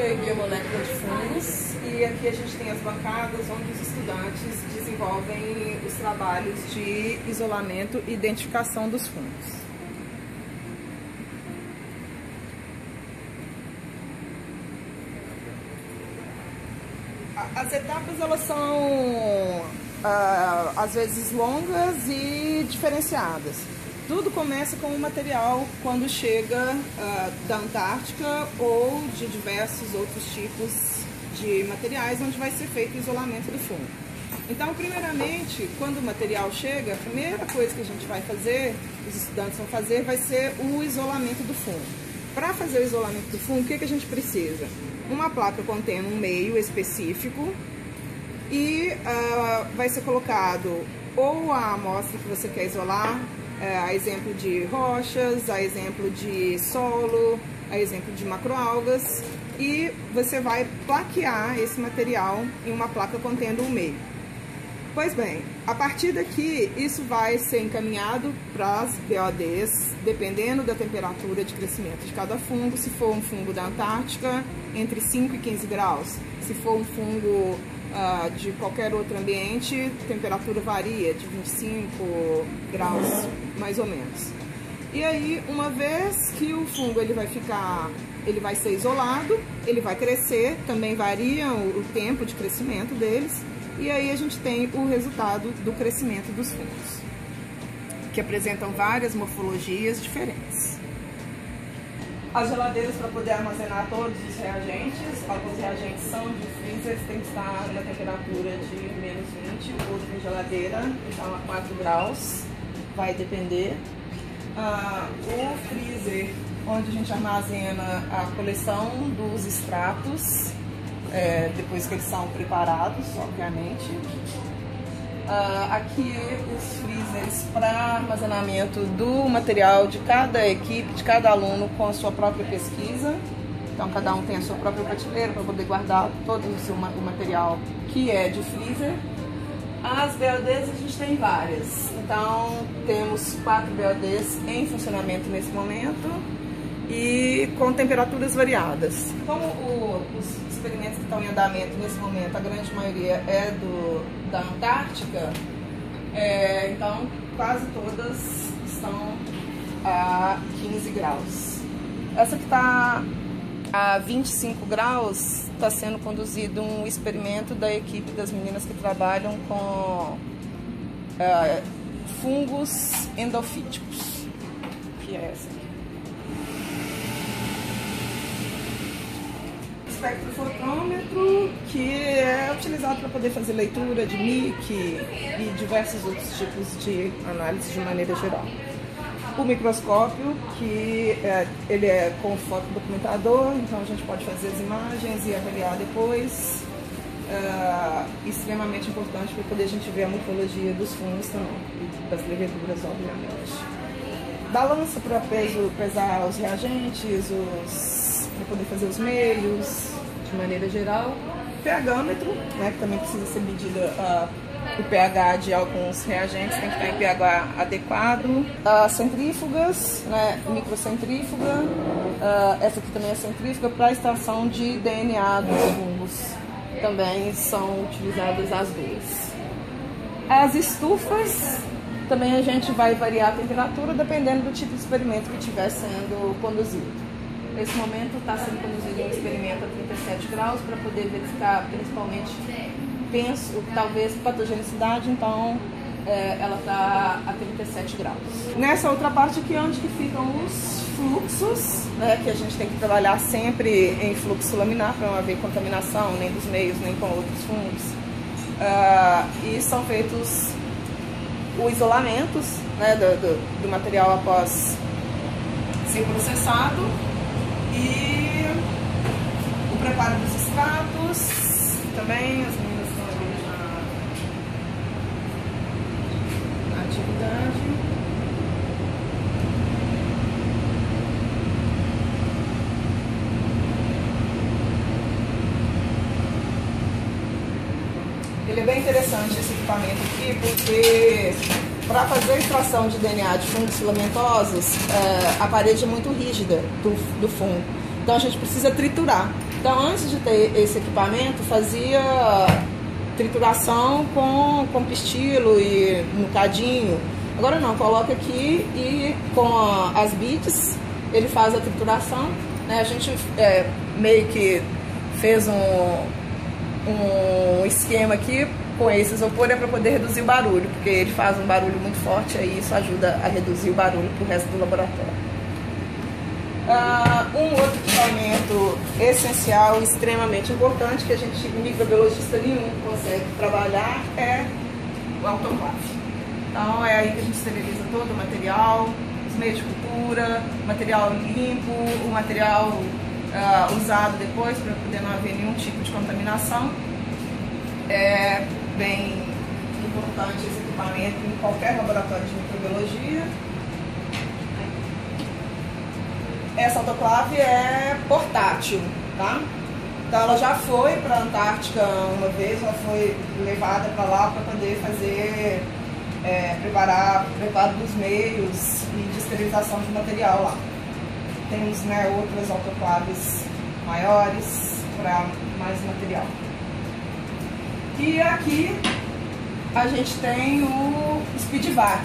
e biomolécula de fungos, e aqui a gente tem as bancadas onde os estudantes desenvolvem os trabalhos de isolamento e identificação dos fungos. As etapas, elas são às vezes longas e diferenciadas. Tudo começa com o material quando chega da Antártica ou de diversos outros tipos de materiais onde vai ser feito o isolamento do fungo. Então, primeiramente, quando o material chega, a primeira coisa que a gente vai fazer, os estudantes vão fazer, vai ser o isolamento do fungo. Para fazer o isolamento do fungo, o que a gente precisa? Uma placa contendo um meio específico e vai ser colocado ou a amostra que você quer isolar, a exemplo de rochas, a exemplo de solo, a exemplo de macroalgas, e você vai plaquear esse material em uma placa contendo um meio. Pois bem, a partir daqui, isso vai ser encaminhado para as BODs, dependendo da temperatura de crescimento de cada fungo. Se for um fungo da Antártica, entre 5 e 15 graus. Se for um fungo de qualquer outro ambiente, a temperatura varia de 25 graus, mais ou menos. E aí, uma vez que o fungo ele vai ser isolado, ele vai crescer, também varia o tempo de crescimento deles. E aí a gente tem o resultado do crescimento dos fungos, que apresentam várias morfologias diferentes. As geladeiras para poder armazenar todos os reagentes, alguns reagentes são de freezer, tem que estar na temperatura de menos 20, outra geladeira, então a 4 graus, vai depender. O freezer, onde a gente armazena a coleção dos extratos, depois que eles são preparados, obviamente. Aqui os freezers para armazenamento do material de cada equipe, de cada aluno com a sua própria pesquisa. Então cada um tem a sua própria prateleira para poder guardar todo o material que é de freezer. As BODs a gente tem várias, então temos 4 BODs em funcionamento nesse momento e com temperaturas variadas. Como os experimentos que estão em andamento nesse momento, a grande maioria é da Antártica, então quase todas estão a 15 graus. Essa que está a 25 graus está sendo conduzido um experimento da equipe das meninas que trabalham com fungos endofíticos, que é essa aqui. Espectrofotrômetro, que é utilizado para poder fazer leitura de MIC e diversos outros tipos de análise de maneira geral. O microscópio, que ele é com fotodocumentador, então a gente pode fazer as imagens e avaliar depois. Extremamente importante para poder a gente ver a morfologia dos fungos também, e das leveduras, obviamente. Balança para pesar os reagentes, para poder fazer os meios, de maneira geral. pHmetro, né, que também precisa ser medida o pH de alguns reagentes, tem que estar em pH adequado. Centrífugas, né, microcentrífuga, essa aqui também é centrífuga para a extração de DNA dos fungos, também são utilizadas as duas. As estufas, também a gente vai variar a temperatura dependendo do tipo de experimento que estiver sendo conduzido. Nesse momento está sendo conduzido um experimento a 37 graus para poder verificar principalmente, talvez patogenicidade, então ela está a 37 graus. Nessa outra parte aqui, onde que ficam os fluxos, né, que a gente tem que trabalhar sempre em fluxo laminar para não haver contaminação nem dos meios nem com outros fungos. E são feitos os isolamentos, né, do material após ser processado e o preparo dos extratos também. As meninas estão ali na atividade. Ele é bem interessante esse equipamento aqui, porque para fazer a extração de DNA de fungos filamentosos, a parede é muito rígida do fungo. Então a gente precisa triturar. Então, antes de ter esse equipamento, fazia trituração com pistilo e no cadinho. Agora não, coloca aqui e com as bits ele faz a trituração, né? A gente meio que fez um esquema aqui com esse isopor para poder reduzir o barulho, porque ele faz um barulho muito forte, aí isso ajuda a reduzir o barulho para o resto do laboratório. Um outro equipamento essencial, extremamente importante, que a gente, microbiologista nenhum, consegue trabalhar, é o autoclave. Então é aí que a gente esteriliza todo o material, os meios de cultura, material limpo, o material usado depois para poder não haver nenhum tipo de contaminação. É bem importante esse equipamento em qualquer laboratório de microbiologia. Essa autoclave é portátil, tá? Então ela já foi para a Antártica uma vez, ela foi levada para lá para poder fazer preparo dos meios e de esterilização de material lá. Temos, né, outras autoclaves maiores para mais material. E aqui a gente tem o Speedvac.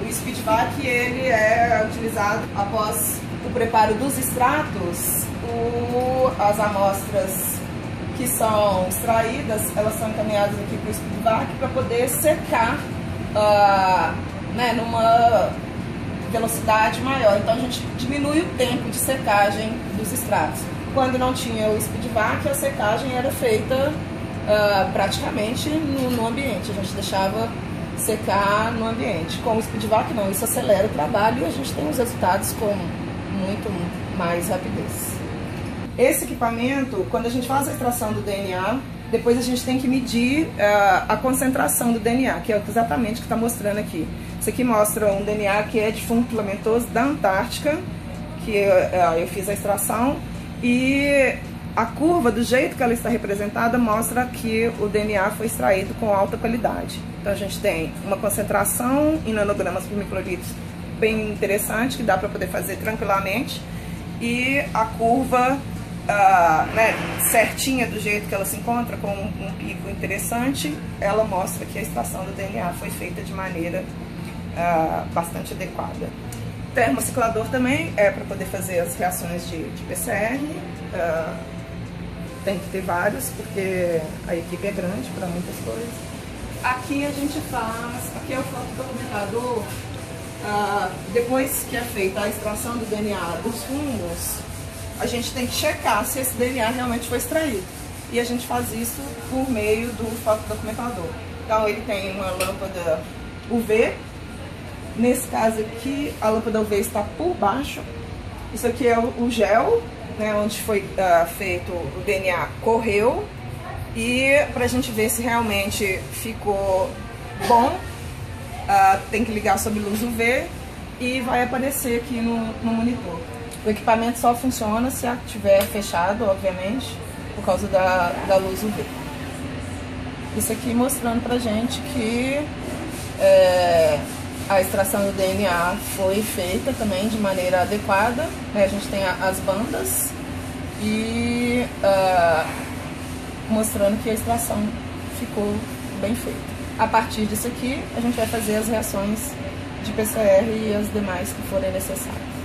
O Speedvac ele é utilizado após o preparo dos extratos. As amostras que são extraídas, elas são encaminhadas aqui para o Speedvac para poder secar numa velocidade maior. Então a gente diminui o tempo de secagem dos extratos. Quando não tinha o Speedvac, a secagem era feita praticamente no ambiente, a gente deixava secar no ambiente. Com o Speedvac não, isso acelera o trabalho e a gente tem os resultados com muito mais rapidez. Esse equipamento, quando a gente faz a extração do DNA, depois a gente tem que medir a concentração do DNA, que é exatamente o que está mostrando aqui. Isso aqui mostra um DNA que é de fungo filamentoso da Antártica, que eu fiz a extração, e a curva, do jeito que ela está representada, mostra que o DNA foi extraído com alta qualidade. Então a gente tem uma concentração em nanogramas por microlitro bem interessante, que dá para poder fazer tranquilamente, e a curva certinha do jeito que ela se encontra, com um pico interessante, ela mostra que a extração do DNA foi feita de maneira bastante adequada. Termociclador também é para poder fazer as reações de PCR. Tem que ter vários, porque a equipe é grande para muitas coisas. Aqui a gente faz, aqui é o fotodocumentador. Depois que é feita a extração do DNA dos fungos, a gente tem que checar se esse DNA realmente foi extraído. E a gente faz isso por meio do fotodocumentador. Então ele tem uma lâmpada UV. Nesse caso aqui, a lâmpada UV está por baixo. Isso aqui é o gel, né, onde foi feito o DNA, correu. E para a gente ver se realmente ficou bom, tem que ligar sob luz UV e vai aparecer aqui no monitor. O equipamento só funciona se estiver fechado, obviamente, por causa da luz UV. Isso aqui mostrando pra gente que a extração do DNA foi feita também de maneira adequada, né? A gente tem as bandas e mostrando que a extração ficou bem feita. A partir disso aqui, a gente vai fazer as reações de PCR e as demais que forem necessárias.